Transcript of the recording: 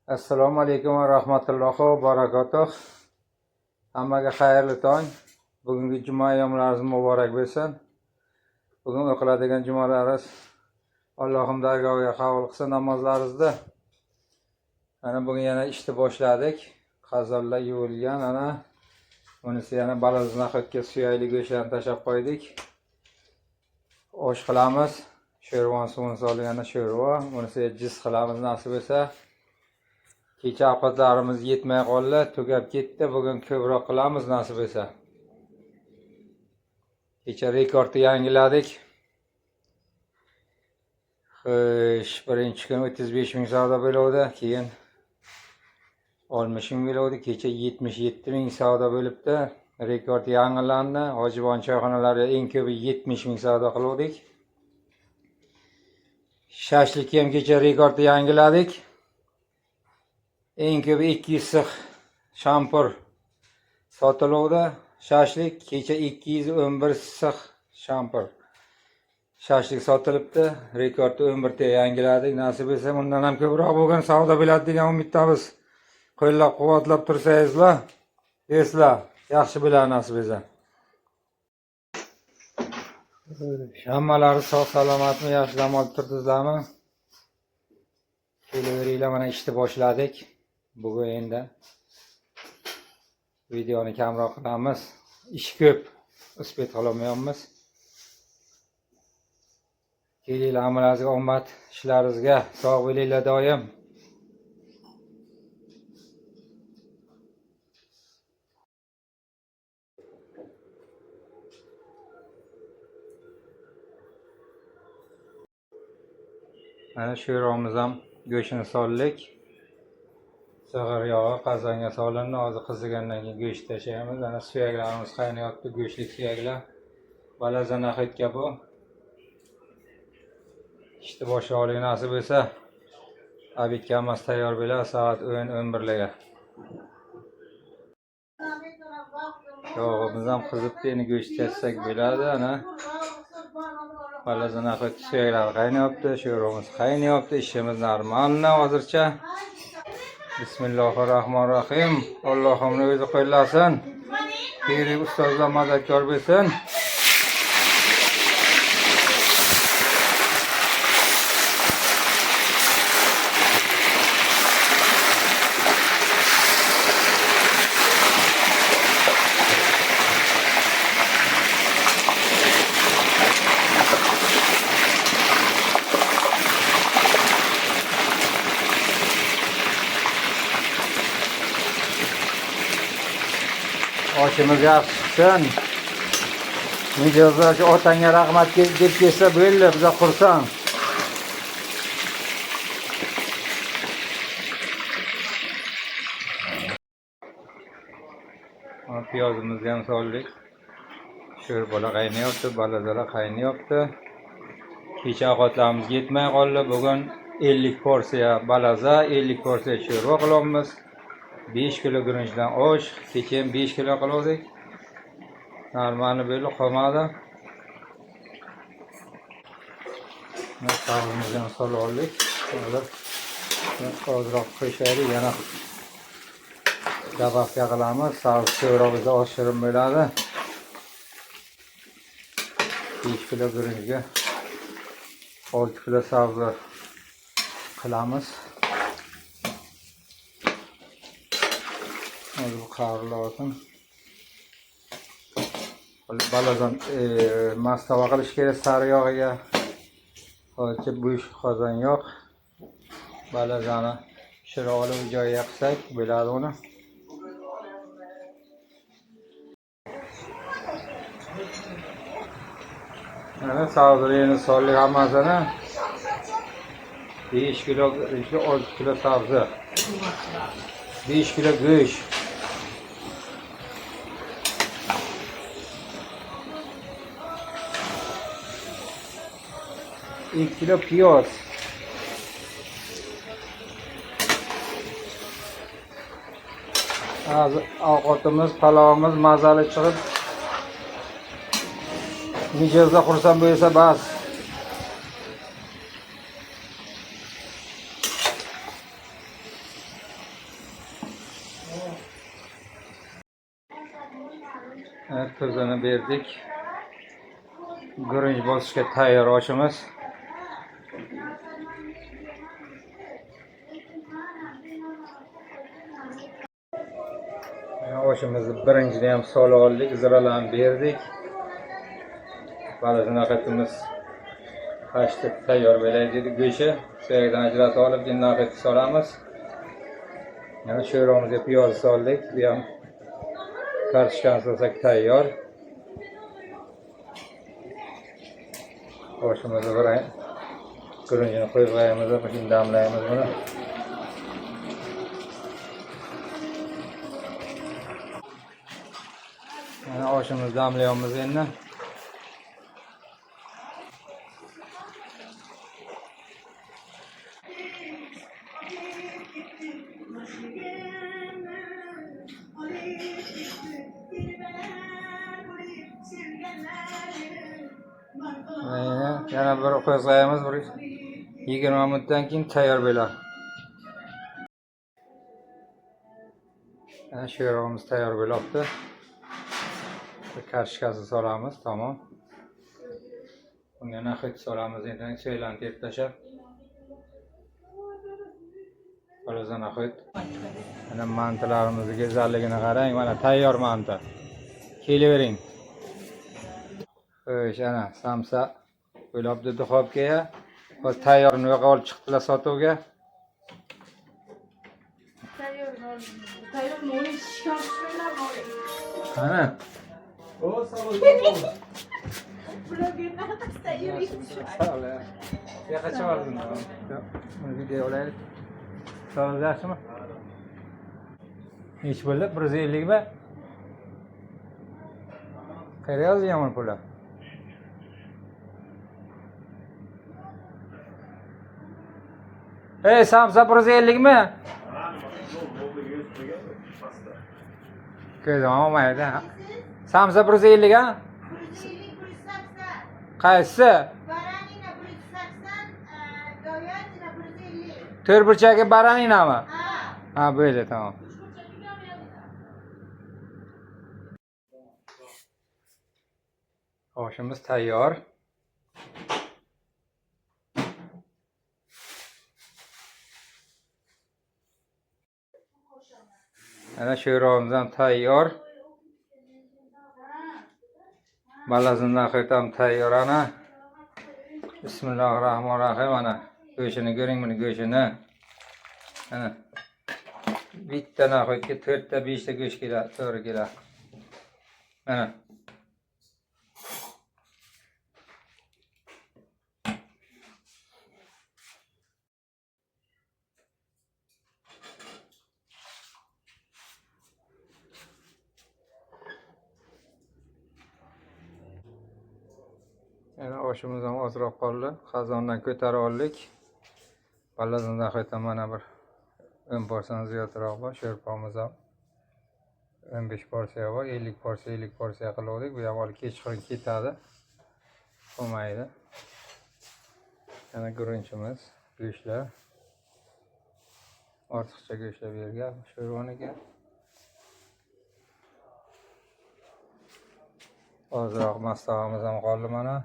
Assalomu alaykum va rahmatullohi va barakatuh. Hammaga xayrli tong. Bugungi juma yomlaringiz muborak bo'lsin. Bugun o'qiladigan jumalarimiz Allohim dargohiga qabul qilsin namozlaringizni. Ana bugun yana ishni boshladik. Qazonlar yuvilgan, ana bunisi yana balaznaxotga suyakli go'shtlarni tashlab qo'ydik. Osh qilamiz. Sho'rvon suvini solgan sho'rva, bunisi jiz qilamiz nasib bo'lsa. Kecha ovqatlarimiz yetmay qoldi, tugab ketdi. Bugun ko'proq qilamiz nasib bo'lsa. Kecha rekordni yangiladik. Xo'sh, birinchi kun 35 ming savdo bo'ldi, keyin 60 ming bo'ldi, kecha 77 ming savdo bo'libdi. Rekord yangilandi. Hojibon choyxonalariga eng ko'pi 70 ming savdo qildik. Shashlik ham kecha rekordni yangiladik. Eng ko'pi 200 six shampur sotiluvdi. Shashlik kecha 211 six shampur shashlik sotilibdi. Rekordni 11 ta yangiladik. Nasib etsa bundan ham ko'proq bo'lgan savdo bo'ladi degan umiddamiz. Qo'llab-quvvatlab tursangizlar, eslar, yaxshi bo'ladi nasib etsa. Hammalari sog' salomatmi, yaxshi dam olib turdingizlarmi? Kelaveringlar, mana ishni boshladik. Bugun endi videoni kamroq qilamiz. Ish ko'p, uspet qilolmayapmiz. Kelinglar, hammalariga omad, ishlaringizga sog' bo'linglar doim. Mana sho'rvamiz ham go'shtini soldik. Sig'ir yog'i qozonga solindi. Hozir qizigandan keyin go'sht tashlaymiz. Ana suyaklarimiz qaynayapti, go'shtlik suyaklar. Balazanaxotga bu. İşte boshlaylik nasib bo'lsa. Obedga hammasi tayyor bo'ladi soat 10-11larga. Yog'imiz ham qizibdi, endi go'sht tashsak bo'ladi. Ana balazanaxot suyaklar qaynayapti, sho'rvamiz qaynayapti. Ishimiz normalni hozircha. Bismillahirrohmanirrohim. Allohimni o'zi qo'llasin. Piri ustozlar madadkor bo'lsin. Oshimiz yaxshi chiqsin. Mijozlarga otangga rahmat deb kelsa bo'ldi, biza xursand. Piyozimizni ham soldik. Sho'rvalar qaynayapti, balazalar qaynayapti. Kecha ovqatlarimiz yetmay qoldi. Bugun 50 porsiya balaza, 50 porsiya sho'rva qilamiz. 5 kilo guruchdan osh, kecha 5 kilo qildik. Normali bo'lib qolmadi. Tavuqimizni ham solib oldik. Ozroq qo'shaylik, yana dabaqqa qilamiz. Savs sho'rvamizda oshirin bo'ladi. 5 kilo guruchga 6 kilo savs qilamiz. Bu qavrulsin. Balazan mastava qilish kerak sari yog'iga. Hozircha bo'sh qozon yo'q. Balazani pishirib olib joyiga qilsak bo'ladi uni. Mana savzlarni soldik hammasini. 5 kilo, 6 kilo savza. 5 kilo go'sht. 2 kilo piyoz. Ovqatimiz, palovimiz mazali chiqib, mijozlar xursand bo'lsa bas. Evet, tuzunu verdik. Gurunch bosishga tayyor oshimiz. Oshimizni birinchida ham solib oldik, ziralarni berdik. Ba'zi naqatimiz qashda tayyor bo'ladi go'shti. Suyakdan ajratib olib, keyin naqatga solamiz. Yana sho'rvamizga piyoz soldik. Bu ham kartoshkani solsak tayyor. Oshimizni birin gurunchini qo'yib qo'yamiz, keyin damlaymiz buni. Mana oshimizni damlaymiz endi. Yana bir qo'zg'ayamiz, bir 20 minutdan keyin tayyor bo'ladi. Sho'rvamiz tayyor bo'libdi. Kartoshkasini solamiz, tamom. Bunga naqd solamiz, endi so'ylarni terib tashlab. Qolgan naqd. Mana mantilarimizning go'zalligini qarang, mana tayyor manta. Kelavering. Xo'sh, ana samsa qo'yilibdi duxovkaga. Hozir tayyorini yo'q olib chiqdilar sotuvga. Tayyor noni shikastlar noni. Ana. O sağ ol. Bularga tayyor etmiş. Sağ ol. Ya kaç vardın? Bunu video olaydı. Sağ ol, yaxshimi? Hiç bo'ldi 150 mi? Qayerga yozyapman pullar? Hey, samsa 150 mi? Ko'zim olmaydi. Samsa 150 ga? Qaysi? Baranina 180, go'yotina 150. To'rt burchagi baraninami? Ha. Ha, bo'ldi, tamam. Oshimiz tayyor. Ana sho'rvamiz ham tayyor. Balazindan ham tayyor ana. Bismillahirrohmanirrohim ana. Go'shtini ko'ring, buni go'shtini. Ana. Bitta naqotga 4 ta 5 ta go'sht keladi, to'g'ri keladi. Mana. Yana oshimiz ham ozroq qoldi. Qozondan ko'tarib oldik. Balazindan qayta mana bir 10 porsiyadan ziyodroq bor. Sho'rpamiz ham 15 porsiya bor. 50 porsiya qildik. Bu ham olib kechqurun ketadi. Qolmaydi. Yana gurunchimiz, go'shtlar. Ortiqcha go'shtlar bergan sho'rvaniga. Ozroq masalamiz ham qoldi mana.